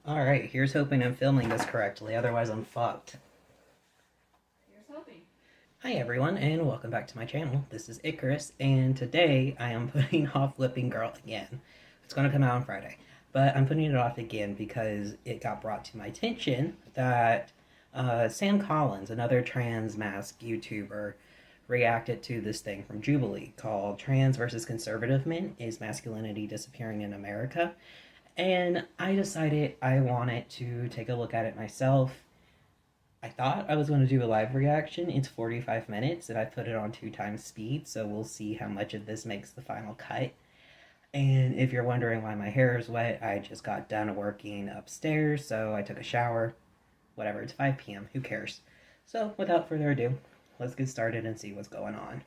Alright, here's hoping I'm filming this correctly, otherwise I'm fucked. Here's hoping. Hi everyone, and welcome back to my channel. This is Icarus, and today I am putting off Whipping Girl again. It's going to come out on Friday, but I'm putting it off again because it got brought to my attention that Sam Collins, another trans mask YouTuber, reacted to this thing from Jubilee called Trans versus Conservative Men, Is Masculinity Disappearing in America? And I decided I wanted to take a look at it myself. I thought I was going to do a live reaction. It's 45 minutes, and I put it on 2 times speed, so we'll see how much of this makes the final cut. And if you're wondering why my hair is wet, I just got done working upstairs, so I took a shower. Whatever, it's 5 p.m., who cares? So, without further ado, let's get started and see what's going on.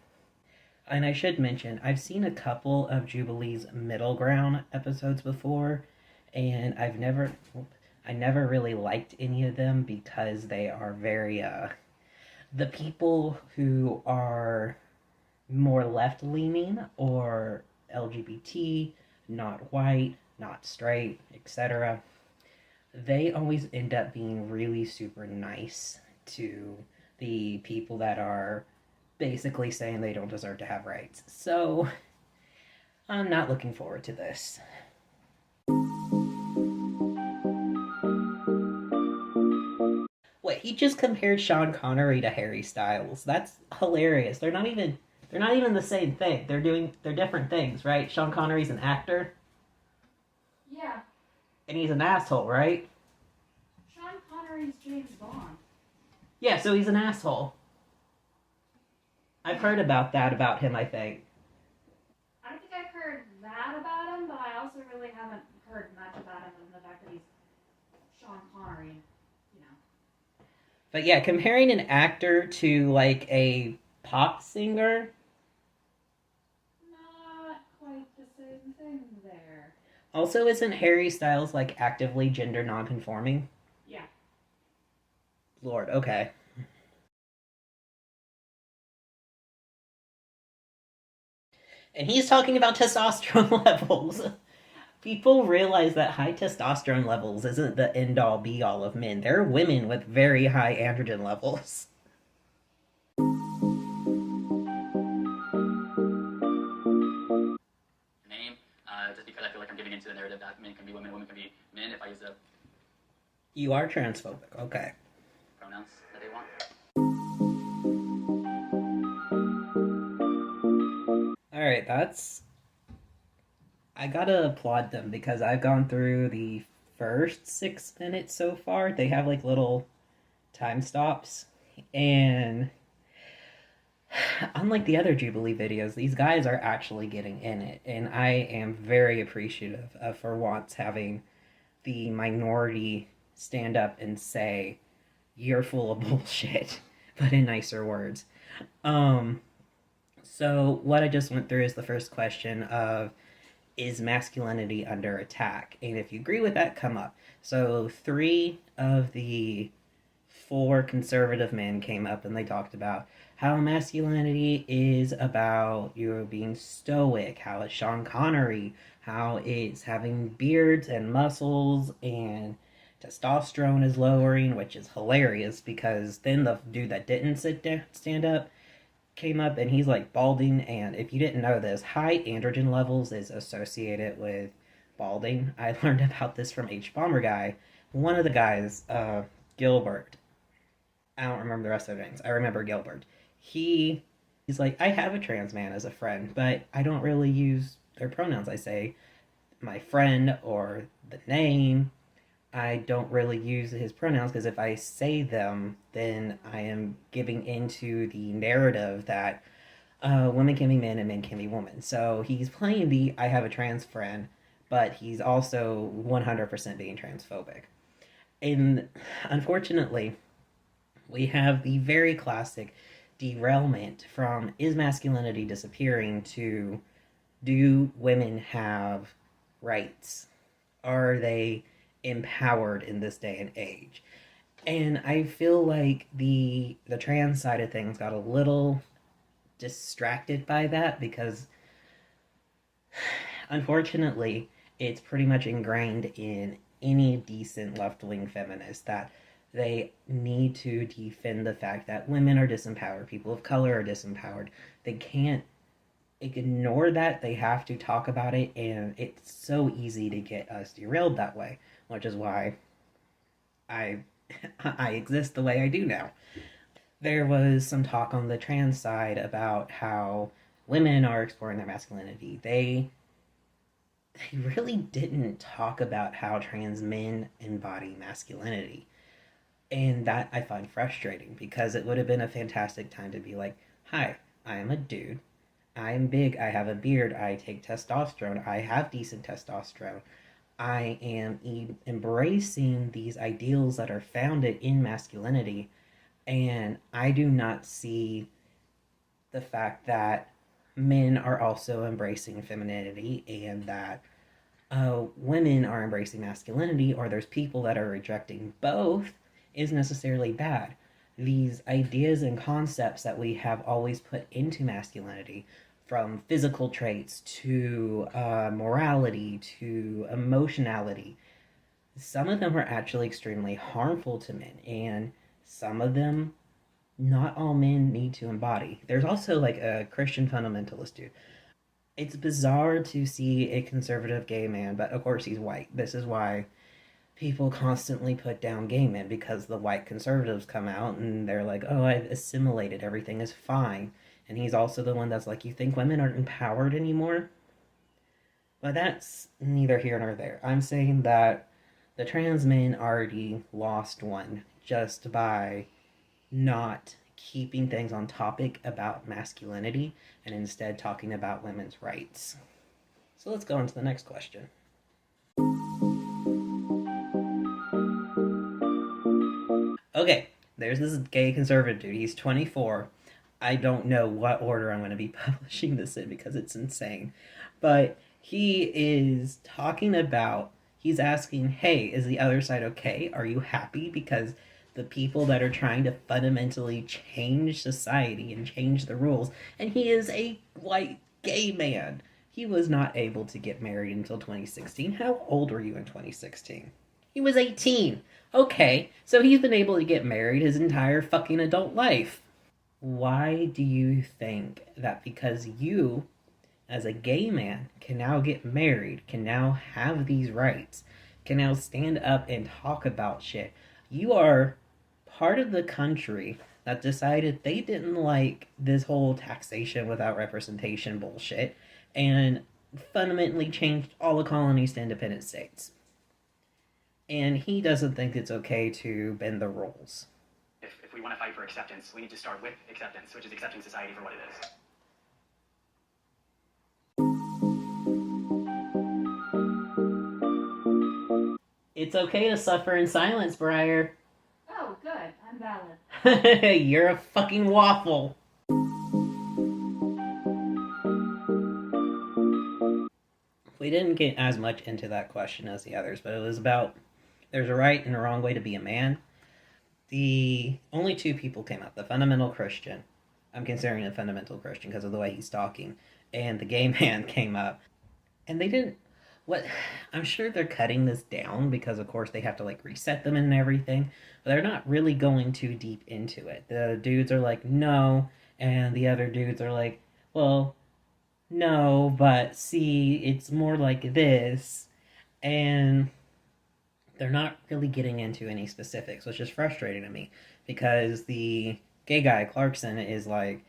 And I should mention, I've seen a couple of Jubilee's Middle Ground episodes before, and I never really liked any of them because they are very, the people who are more left leaning or LGBT, not white, not straight, etc., they always end up being really super nice to the people that are basically saying they don't deserve to have rights. So, I'm not looking forward to this. Wait, he just compared Sean Connery to Harry Styles. That's hilarious. They're not even the same thing. They're different things, right? Sean Connery's an actor Yeah, and he's an asshole, right? Sean Connery's James Bond. Yeah, so he's an asshole. I've heard about that about him, I think. I don't think I've heard that about him, but I also really haven't heard much about him and the fact that he's Sean Connery, you know. But yeah, comparing an actor to like a pop singer. Not quite the same thing there. Also, isn't Harry Styles like actively gender non-conforming? Yeah. Lord, okay. And he's talking about testosterone levels. People realize that high testosterone levels isn't the end all be all of men. There are women with very high androgen levels. Name, just because I feel like I'm giving into the narrative that men can be women, women can be men if I use the You are transphobic, okay. pronouns that they want. Alright, that's. I gotta applaud them because I've gone through the first 6 minutes so far. They have like little time stops. And unlike the other Jubilee videos, these guys are actually getting in it. And I am very appreciative of, for once, having the minority stand up and say, "You're full of bullshit," but in nicer words. Um, so what I just went through is the first question of, is masculinity under attack? And if you agree with that, come up. So 3 of the 4 conservative men came up and they talked about how masculinity is about you being stoic, how it's Sean Connery, how it's having beards and muscles, and testosterone is lowering, which is hilarious because then the dude that didn't stand up came up and he's like balding. And if you didn't know this, high androgen levels is associated with balding. I learned about this from H Bomber Guy. One of the guys, Gilbert, I don't remember the rest of their names. I remember Gilbert. He's like, I have a trans man as a friend, but I don't really use their pronouns. I say my friend or the name. I don't really use his pronouns because if I say them, then I am giving into the narrative that women can be men and men can be women. So he's playing the I have a trans friend, but he's also 100% being transphobic. And unfortunately, we have the very classic derailment from is masculinity disappearing to do women have rights? Are they empowered in this day and age? And I feel like the trans side of things got a little distracted by that because unfortunately it's pretty much ingrained in any decent left-wing feminist that they need to defend the fact that women are disempowered, people of color are disempowered. They can't ignore that. They have to talk about it, and it's so easy to get us derailed that way, which is why I I exist the way I do now. There was some talk on the trans side about how women are exploring their masculinity. They really didn't talk about how trans men embody masculinity. And that I find frustrating because it would have been a fantastic time to be like, hi, I am a dude. I am big. I have a beard. I take testosterone. I have decent testosterone. I am embracing these ideals that are founded in masculinity. And I do not see the fact that men are also embracing femininity and that women are embracing masculinity, or there's people that are rejecting both, is necessarily bad. These ideas and concepts that we have always put into masculinity, from physical traits to morality to emotionality, some of them are actually extremely harmful to men, and some of them not all men need to embody. There's also like a Christian fundamentalist dude. It's bizarre to see a conservative gay man, but of course he's white. This is why people constantly put down gay men, because the white conservatives come out and they're like, oh, I've assimilated, everything is fine. And he's also the one that's like, you think women aren't empowered anymore? But that's neither here nor there. I'm saying that the trans men already lost one just by not keeping things on topic about masculinity and instead talking about women's rights. So let's go on to the next question. Okay, there's this gay conservative dude. He's 24. I don't know what order I'm going to be publishing this in because it's insane. But he is talking about, he's asking, hey, is the other side okay? Are you happy? Because the people that are trying to fundamentally change society and change the rules, and he is a white gay man. He was not able to get married until 2016. How old were you in 2016? He was 18. Okay, so he's been able to get married his entire fucking adult life. Why do you think that because you, as a gay man, can now get married, can now have these rights, can now stand up and talk about shit, you are part of the country that decided they didn't like this whole taxation without representation bullshit and fundamentally changed all the colonies to independent states. And he doesn't think it's okay to bend the rules. If we want to fight for acceptance, we need to start with acceptance, which is accepting society for what it is. It's okay to suffer in silence, Briar. Oh, good. I'm valid. You're a fucking waffle. We didn't get as much into that question as the others, but it was about there's a right and a wrong way to be a man. The only two people came up, the fundamental Christian. I'm considering a fundamental Christian because of the way he's talking. And the gay man came up. And they didn't... What I'm sure they're cutting this down because, of course, they have to, like, reset them and everything. But they're not really going too deep into it. The dudes are like, no. And the other dudes are like, well, no, but see, it's more like this. And they're not really getting into any specifics, which is frustrating to me because the gay guy, Clarkson, is like,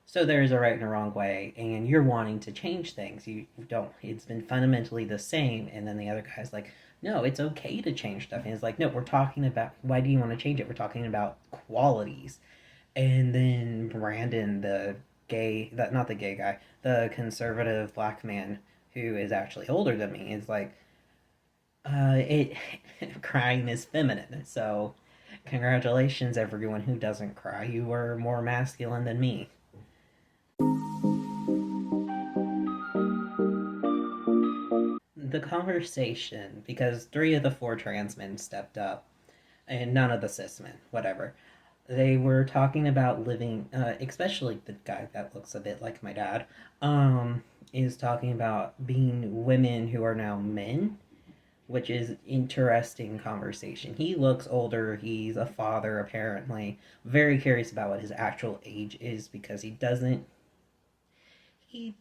so there's a right and a wrong way, and you're wanting to change things. You don't, it's been fundamentally the same. And then the other guy's like, no, it's okay to change stuff. And it's like, no, we're talking about, why do you want to change it? We're talking about qualities. And then Brandon, the gay, that not the gay guy, the conservative black man who is actually older than me, is like, crying is feminine. So, congratulations, everyone who doesn't cry. You were more masculine than me. The conversation, because 3 of the 4 trans men stepped up, and none of the cis men, whatever. They were talking about living, especially the guy that looks a bit like my dad, is talking about being women who are now men. which is interesting conversation. He looks older. He's a father, apparently. Very curious about what his actual age is because he doesn't. He.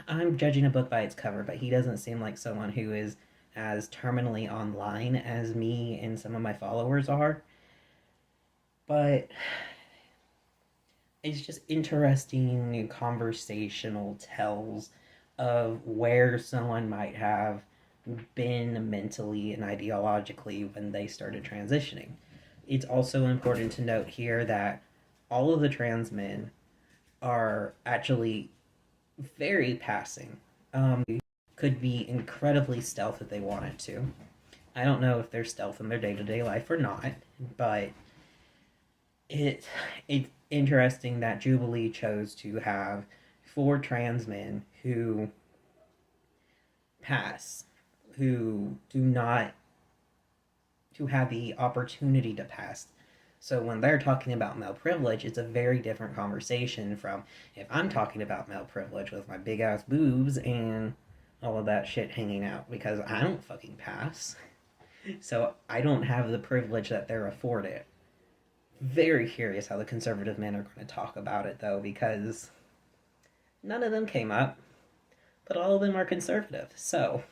I'm judging a book by its cover, but he doesn't seem like someone who is as terminally online as me and some of my followers are. But it's just interesting conversational tells of where someone might have been mentally and ideologically when they started transitioning. It's also important to note here that all of the trans men are actually very passing. Could be incredibly stealth if they wanted to. I don't know if they're stealth in their day to day life or not, but it's interesting that Jubilee chose to have 4 trans men who pass, who do not, who have the opportunity to pass. So when they're talking about male privilege, it's a very different conversation from if I'm talking about male privilege with my big ass boobs and all of that shit hanging out because I don't fucking pass. So I don't have the privilege that they're afforded. Very curious how the conservative men are going to talk about it though, because none of them came up, but all of them are conservative. So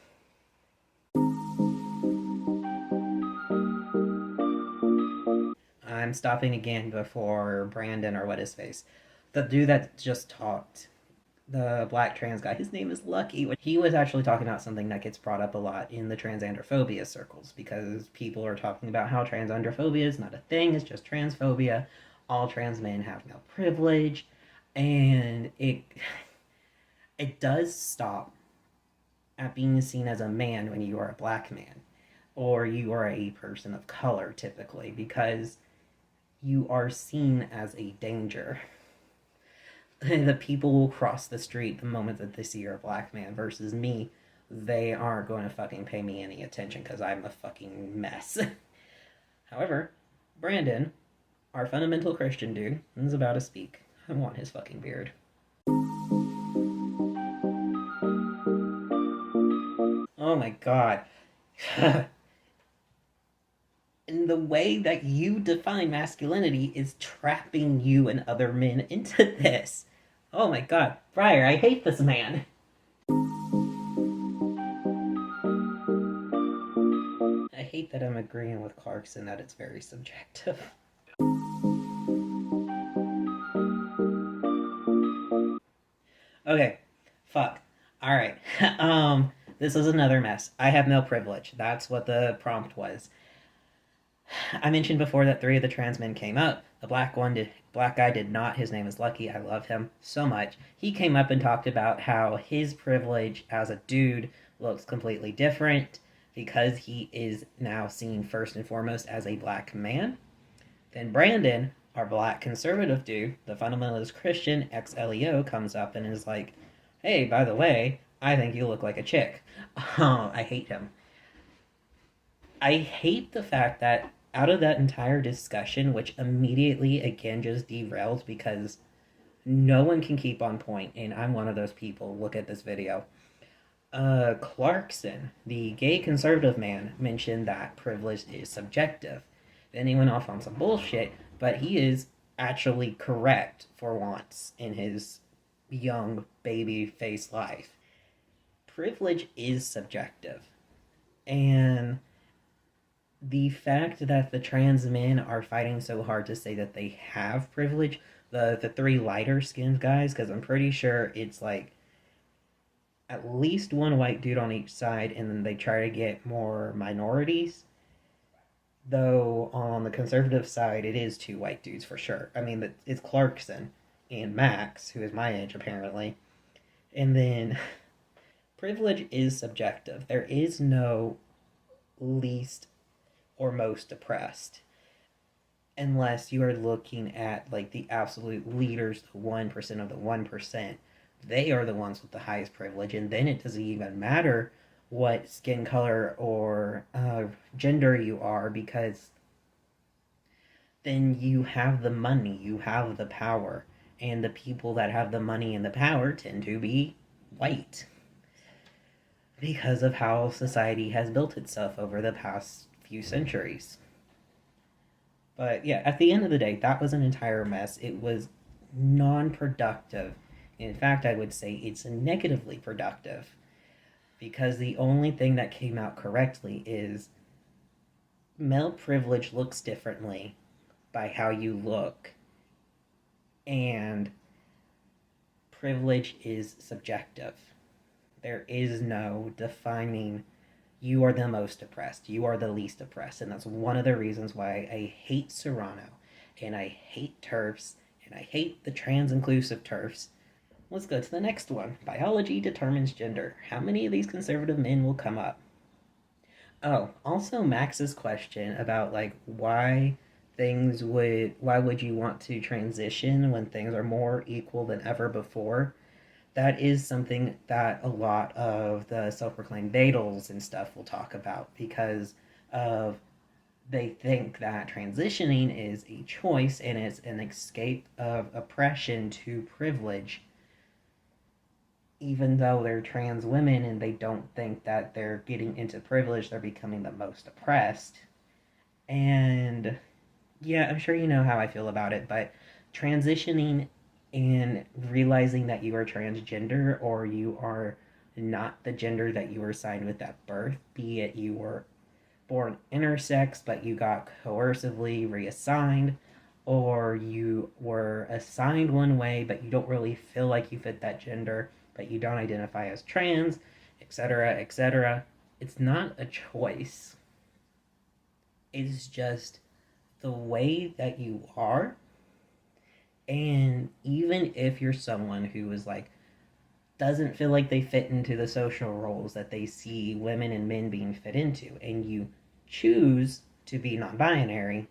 I'm stopping again before Brandon or what his face. The dude that just talked, the black trans guy, his name is Lucky. He was actually talking about something that gets brought up a lot in the transandrophobia circles because people are talking about how transandrophobia is not a thing, it's just transphobia. All trans men have no privilege, and it does stop at being seen as a man when you are a black man or you are a person of color typically because you are seen as a danger. The people will cross the street the moment that they see you're a black man versus me. They aren't going to fucking pay me any attention because I'm a fucking mess. However, Brandon, our fundamental Christian dude, is about to speak. I want his fucking beard. Oh my god. And the way that you define masculinity is trapping you and other men into this. Oh my god. Briar, I hate this man. I hate that I'm agreeing with Clarkson that it's very subjective. Okay. Fuck. Alright. This is another mess. I have male privilege. That's what the prompt was. I mentioned before that 3 of the trans men came up. The black guy did not. His name is Lucky. I love him so much. He came up and talked about how his privilege as a dude looks completely different because he is now seen first and foremost as a black man. Then Brandon, our black conservative dude, the fundamentalist Christian ex-LEO, comes up and is like, hey, by the way, I think you look like a chick. I hate him. I hate the fact that out of that entire discussion, which immediately again just derailed because no one can keep on point, and I'm one of those people. Look at this video. Clarkson, the gay conservative man, mentioned that privilege is subjective. Then he went off on some bullshit, but he is actually correct for once in his young baby face life. Privilege is subjective. And the fact that the trans men are fighting so hard to say that they have privilege, the 3 lighter skinned guys, because I'm pretty sure it's like at least 1 white dude on each side, and then they try to get more minorities. Though on the conservative side, it is 2 white dudes for sure. I mean, it's Clarkson and Max, who is my age apparently. And then privilege is subjective. There is no least or most oppressed unless you are looking at like the absolute leaders, the 1% of the 1%. They are the ones with the highest privilege, and then it doesn't even matter what skin color or gender you are, because then you have the money, you have the power, and the people that have the money and the power tend to be white. because of how society has built itself over the past few centuries. But yeah, at the end of the day, that was an entire mess. It was non productive. In fact, I would say it's negatively productive because the only thing that came out correctly is male privilege looks differently by how you look, and privilege is subjective. There is no defining you are the most oppressed, you are the least oppressed, and that's one of the reasons why I hate Serrano, and I hate TERFs, and I hate the trans inclusive TERFs. Let's go to the next one. Biology determines gender. How many of these conservative men will come up? Oh, also Max's question about like why would you want to transition when things are more equal than ever before? That is something that a lot of the self-proclaimed Badals and stuff will talk about because of they think that transitioning is a choice and it's an escape of oppression to privilege, even though they're trans women and they don't think that they're getting into privilege, they're becoming the most oppressed. And yeah, I'm sure you know how I feel about it, but transitioning and realizing that you are transgender or you are not the gender that you were assigned with at birth, be it you were born intersex but you got coercively reassigned, or you were assigned one way but you don't really feel like you fit that gender, but you don't identify as trans, etc., etc. It's not a choice. It's just the way that you are. And even if you're someone who is like doesn't feel like they fit into the social roles that they see women and men being fit into, and you choose to be non-binary,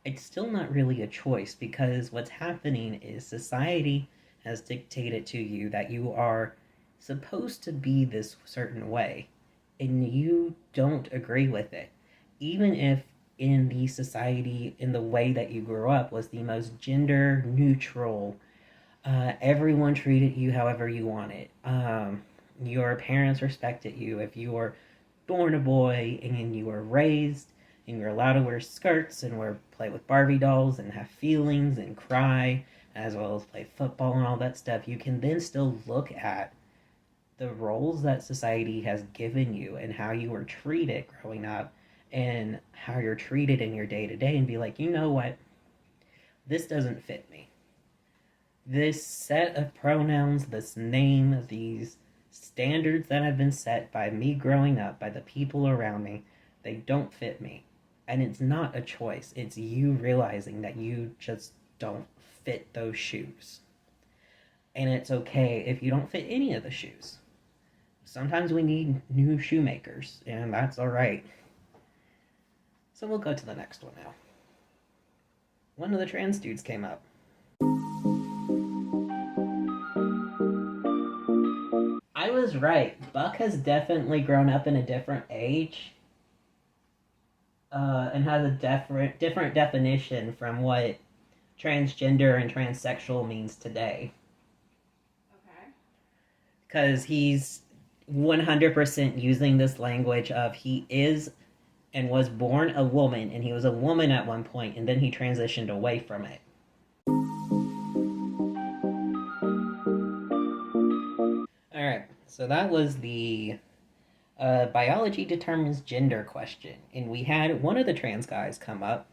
it's still not really a choice because what's happening is society has dictated to you that you are supposed to be this certain way and you don't agree with it, even if in the society in the way that you grew up was the most gender neutral. Everyone treated you however you wanted. Your parents respected you if you were born a boy and you were raised and you're allowed to wear skirts and play with Barbie dolls and have feelings and cry, as well as play football and all that stuff. You can then still look at the roles that society has given you and how you were treated growing up and how you're treated in your day to day and be like, you know what? This doesn't fit me. This set of pronouns, this name, these standards that have been set by me growing up, by the people around me, they don't fit me. And it's not a choice. It's you realizing that you just don't fit those shoes. And it's okay if you don't fit any of the shoes. Sometimes we need new shoemakers, and that's alright. So we'll go to the next one now. One of the trans dudes came up. I was right. Buck has definitely grown up in a different age, and has a different definition from what transgender and transsexual means today. Okay. Because he's 100% using this language of he is and was born a woman, and he was a woman at one point, and then he transitioned away from it. Alright, so that was the biology determines gender question. And we had one of the trans guys come up.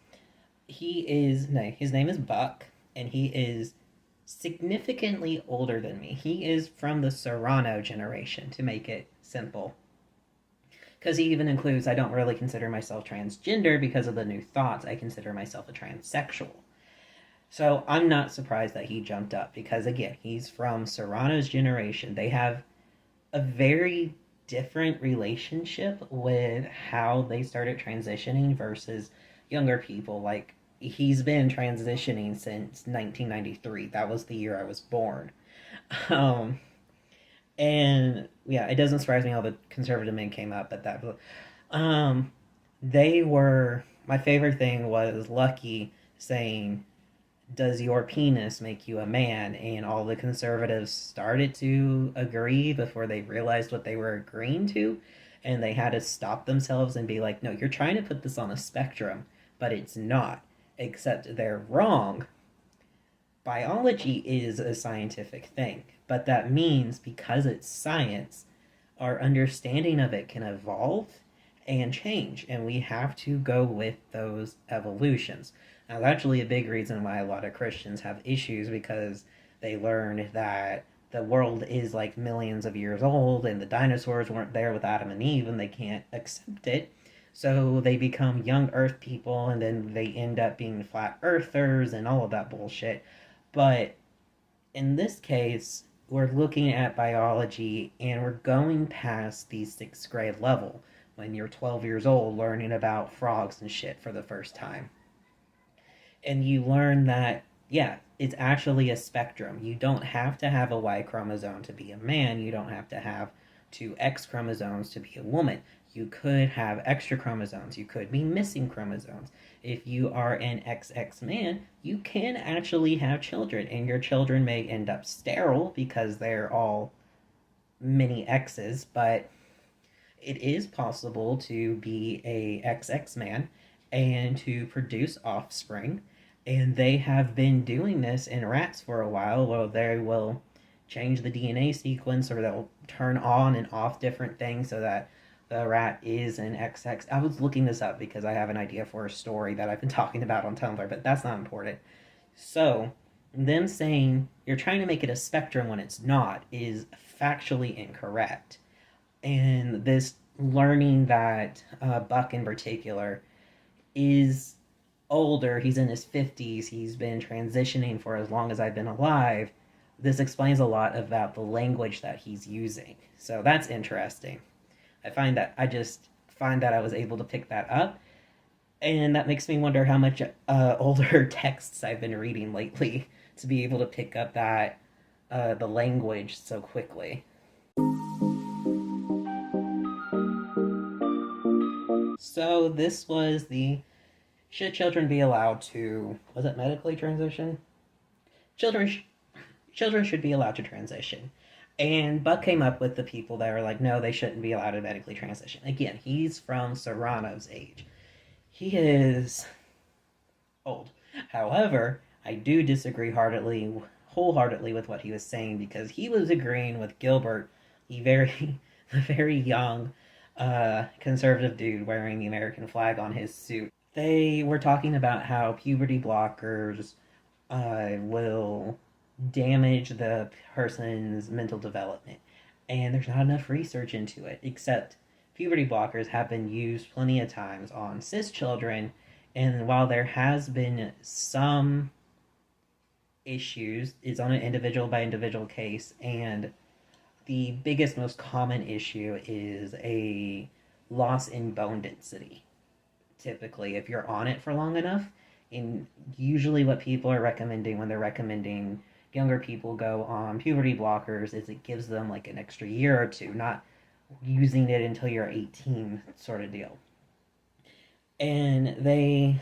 His name is Buck, and he is significantly older than me. He is from the Serrano generation, to make it simple. Because he even includes, I don't really consider myself transgender because of the new thoughts. I consider myself a transsexual. So I'm not surprised that he jumped up because, again, he's from Serrano's generation. They have a very different relationship with how they started transitioning versus younger people. Like, he's been transitioning since 1993. That was the year I was born. And yeah, it doesn't surprise me all the conservative men came up at that. They were, my favorite thing was Lucky saying does your penis make you a man? And all the conservatives started to agree before they realized what they were agreeing to. And they had to stop themselves and be like, no, you're trying to put this on a spectrum, but it's not. Except they're wrong. Biology is a scientific thing, but that means because it's science, our understanding of it can evolve and change, and we have to go with those evolutions. Now, that's actually a big reason why a lot of Christians have issues because they learned that the world is like millions of years old and the dinosaurs weren't there with Adam and Eve and they can't accept it. So they become young earth people and then they end up being flat earthers and all of that bullshit. But in this case, we're looking at biology and we're going past the sixth grade level when you're 12 years old learning about frogs and shit for the first time. And you learn that, yeah, it's actually a spectrum. You don't have to have a Y chromosome to be a man, you don't have to have two X chromosomes to be a woman. You could have extra chromosomes, you could be missing chromosomes. If you are an XX man, you can actually have children, and your children may end up sterile because they're all mini X's, but it is possible to be a XX man and to produce offspring. And they have been doing this in rats for a while, where they will change the DNA sequence or they'll turn on and off different things so that the rat is an XX. I was looking this up because I have an idea for a story that I've been talking about on Tumblr, but that's not important. So, them saying you're trying to make it a spectrum when it's not is factually incorrect. And this learning that Buck in particular is older, he's in his 50s, he's been transitioning for as long as I've been alive. This explains a lot about the language that he's using. So that's interesting. I just find that I was able to pick that up. And that makes me wonder how much older texts I've been reading lately to be able to pick up that the language so quickly. So this was the should children be allowed to, was it medically transition? Children sh- Children should be allowed to transition. And Buck came up with the people that were like, no, they shouldn't be allowed to medically transition. Again, he's from Serrano's age. He is old. However, I do disagree wholeheartedly with what he was saying because he was agreeing with Gilbert, the very young conservative dude wearing the American flag on his suit. They were talking about how puberty blockers will damage the person's mental development. And there's not enough research into it, except puberty blockers have been used plenty of times on cis children. And while there has been some issues, it's on an individual by individual case. And the biggest, most common issue is a loss in bone density. Typically, if you're on it for long enough, and usually what people are recommending when they're recommending younger people go on puberty blockers is it gives them like an extra year or two, not using it until you're 18 sort of deal. And they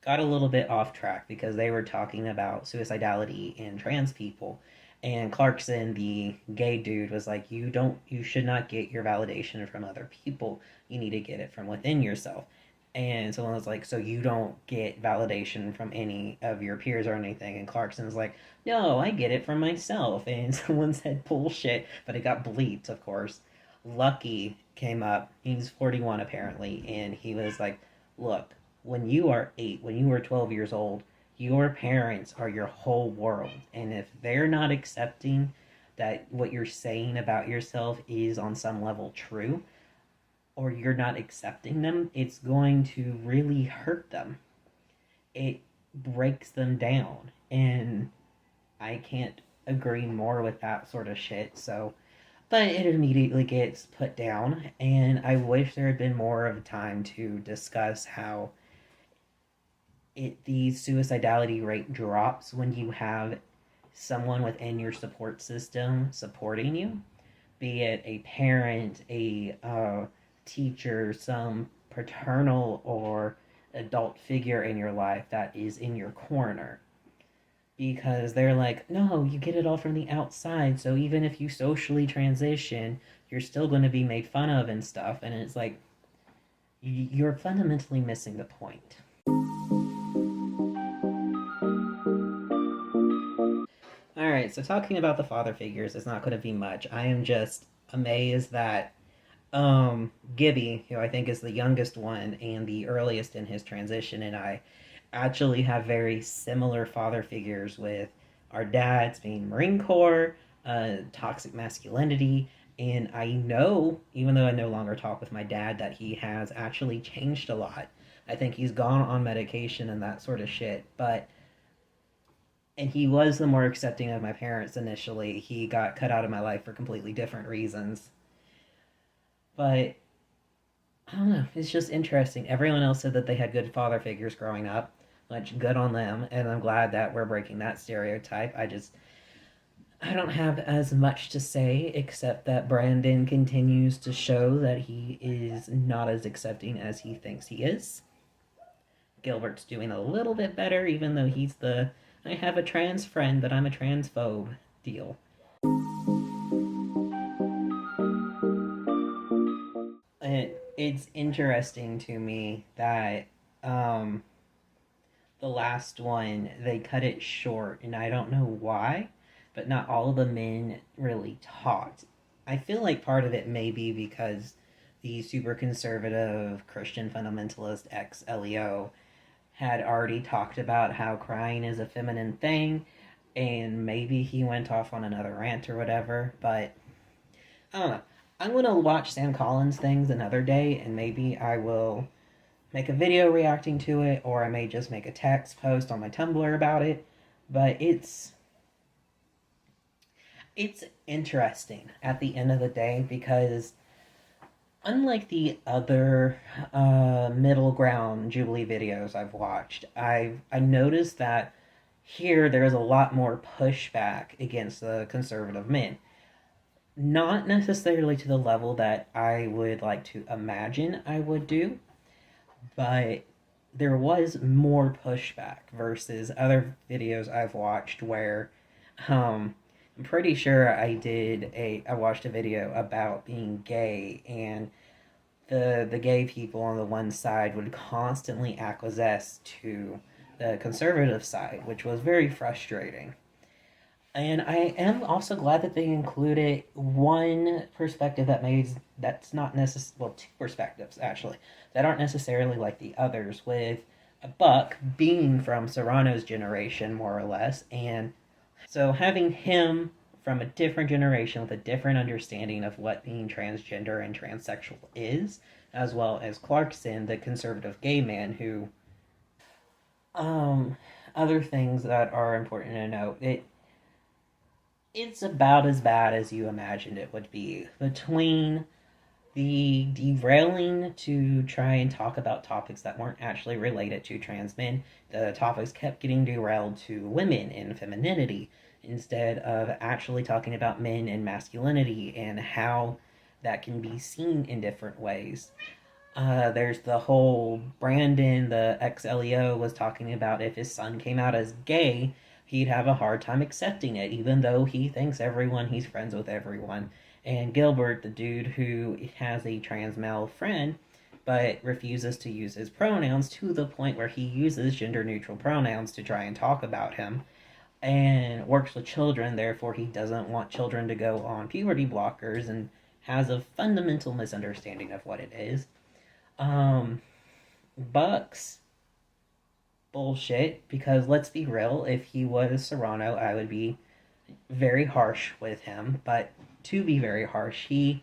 got a little bit off track because they were talking about suicidality in trans people. And Clarkson, the gay dude, was like, you should not get your validation from other people. You need to get it from within yourself. And someone was like, so you don't get validation from any of your peers or anything? And Clarkson's like, no, I get it from myself. And someone said bullshit, but it got bleeped, of course. Lucky came up. He's 41 apparently, and he was like, look, when you are 8, when you are 12 years old, your parents are your whole world. And if they're not accepting that what you're saying about yourself is on some level true, or you're not accepting them, it's going to really hurt them. It breaks them down. And I can't agree more with that sort of shit. So, but it immediately gets put down. And I wish there had been more of a time to discuss how the suicidality rate drops when you have someone within your support system supporting you, be it a parent, a teacher, some paternal or adult figure in your life that is in your corner. because they're like, no, you get it all from the outside. So even if you socially transition, you're still going to be made fun of and stuff. And it's like, you're fundamentally missing the point. All right, so talking about the father figures is not going to be much. I am just amazed that Gibby, who I think is the youngest one and the earliest in his transition, and I actually have very similar father figures with our dads being Marine Corps, toxic masculinity, and I know, even though I no longer talk with my dad, that he has actually changed a lot. I think he's gone on medication and that sort of shit, but and he was the more accepting of my parents initially. He got cut out of my life for completely different reasons. But I don't know. It's just interesting. Everyone else said that they had good father figures growing up, which good on them. And I'm glad that we're breaking that stereotype. I don't have as much to say except that Brandon continues to show that he is not as accepting as he thinks he is. Gilbert's doing a little bit better, even though he's the I have a trans friend, but I'm a transphobe deal. It's interesting to me that the last one they cut it short, and I don't know why, but not all of the men really talked. I feel like part of it may be because the super conservative Christian fundamentalist ex Leo had already talked about how crying is a feminine thing, and maybe he went off on another rant or whatever, but I don't know. I'm gonna watch Sam Collins things another day, and maybe I will make a video reacting to it, or I may just make a text post on my Tumblr about it. But it's interesting at the end of the day because unlike the other middle ground Jubilee videos I've watched, I noticed that here there is a lot more pushback against the conservative men. Not necessarily to the level that I would like to imagine I would do, but there was more pushback versus other videos I've watched where I'm pretty sure I watched a video about being gay, and the gay people on the one side would constantly acquiesce to the conservative side, which was very frustrating. And I am also glad that they included one perspective that's not necessarily, well, two perspectives actually that aren't necessarily like the others, with Buck being from Serrano's generation more or less, and so having him from a different generation with a different understanding of what being transgender and transsexual is, as well as Clarkson, the conservative gay man who um other things that are important to note. It's about as bad as you imagined it would be. Between the derailing to try and talk about topics that weren't actually related to trans men, the topics kept getting derailed to women and femininity instead of actually talking about men and masculinity and how that can be seen in different ways. There's the whole Brandon, the ex LEO, was talking about if his son came out as gay, he'd have a hard time accepting it, even though he thinks he's friends with everyone. And Gilbert, the dude who has a trans male friend, but refuses to use his pronouns to the point where he uses gender neutral pronouns to try and talk about him, and works with children, therefore he doesn't want children to go on puberty blockers and has a fundamental misunderstanding of what it is. Um, Bucks bullshit, because let's be real, if he was Serrano, I would be very harsh with him, but to be very harsh, he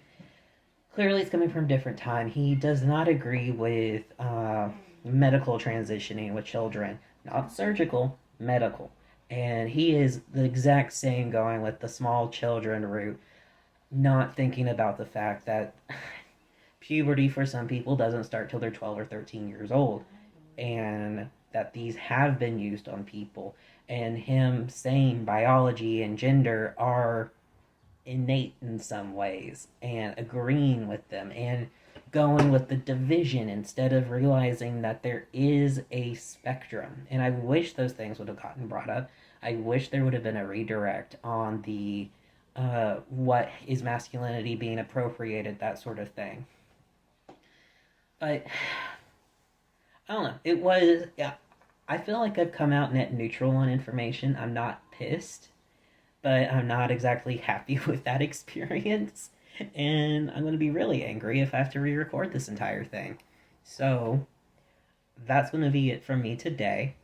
clearly is coming from a different time. He does not agree with medical transitioning with children, not surgical, medical. And he is the exact same going with the small children route, not thinking about the fact that puberty for some people doesn't start till they're 12 or 13 years old, and that these have been used on people, and him saying biology and gender are innate in some ways and agreeing with them and going with the division instead of realizing that there is a spectrum. And I wish those things would have gotten brought up. I wish there would have been a redirect on the what is masculinity being appropriated, that sort of thing. But I don't know. It was, yeah. I feel like I've come out net neutral on information. I'm not pissed, but I'm not exactly happy with that experience. And I'm going to be really angry if I have to re record this entire thing. So, that's going to be it from me today.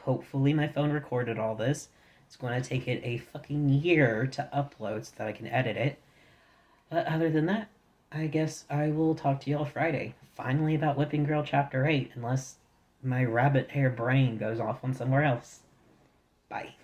Hopefully, my phone recorded all this. It's going to take it a fucking year to upload so that I can edit it. But other than that, I guess I will talk to y'all Friday. Finally, about Whipping Girl Chapter 8, unless my rabbit hair brain goes off on somewhere else. Bye.